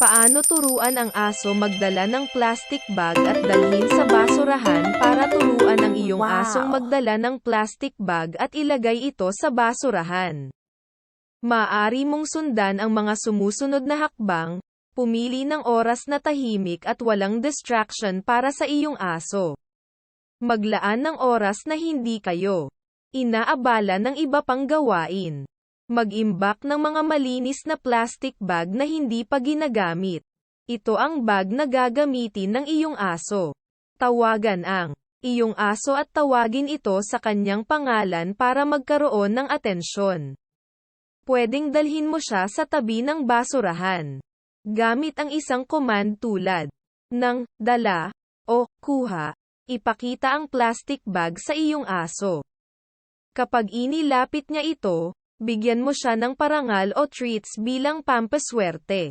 Paano turuan ang aso magdala ng plastic bag at dalhin sa basurahan? Para turuan ang iyong asong Wow! magdala ng plastic bag at ilagay ito sa basurahan. Maaari mong sundan ang mga sumusunod na hakbang, pumili ng oras na tahimik at walang distraction para sa iyong aso. Maglaan ng oras na hindi kayo inaabala ng iba pang gawain. Mag-imbak ng mga malinis na plastic bag na hindi pa ginagamit. Ito ang bag na gagamitin ng iyong aso. Tawagan ang iyong aso at tawagin ito sa kanyang pangalan para magkaroon ng atensyon. Pwedeng dalhin mo siya sa tabi ng basurahan. Gamit ang isang command tulad ng dala o kuha. Ipakita ang plastic bag sa iyong aso. Kapag inilapit niya ito, bigyan mo siya ng parangal o treats bilang pampaswerte.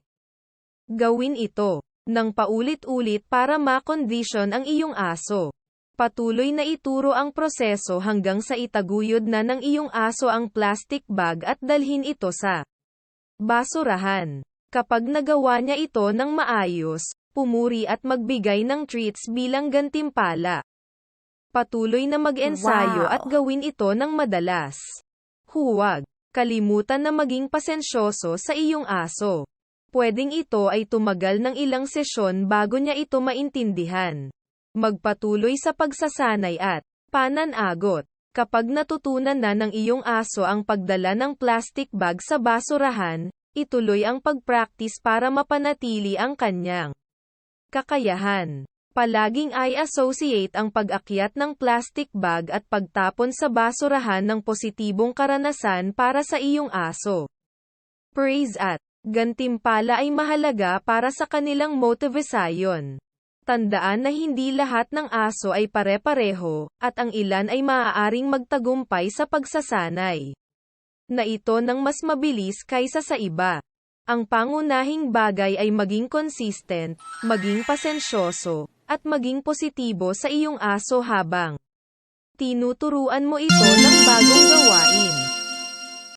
Gawin ito ng paulit-ulit para makondisyon ang iyong aso. Patuloy na ituro ang proseso hanggang sa itaguyod na ng iyong aso ang plastic bag at dalhin ito sa basurahan. Kapag nagawa niya ito ng maayos, pumuri at magbigay ng treats bilang gantimpala. Patuloy na mag-ensayo at Wow! gawin ito ng madalas. Huwag kalimutan na maging pasensyoso sa iyong aso. Pwedeng ito ay tumagal ng ilang sesyon bago niya ito maintindihan. Magpatuloy sa pagsasanay at pananagot. Kapag natutunan na ng iyong aso ang pagdala ng plastic bag sa basurahan, ituloy ang pag-practice para mapanatili ang kanyang kakayahan. Palaging i-associate ang pag-akyat ng plastic bag at pagtapon sa basurahan ng positibong karanasan para sa iyong aso. Praise at gantimpala ay mahalaga para sa kanilang motivasyon. Tandaan na hindi lahat ng aso ay pare-pareho, at ang ilan ay maaaring magtagumpay sa pagsasanay na ito ng mas mabilis kaysa sa iba. Ang pangunahing bagay ay maging consistent, maging pasensyoso, at maging positibo sa iyong aso habang tinuturuan mo ito ng bagong gawain.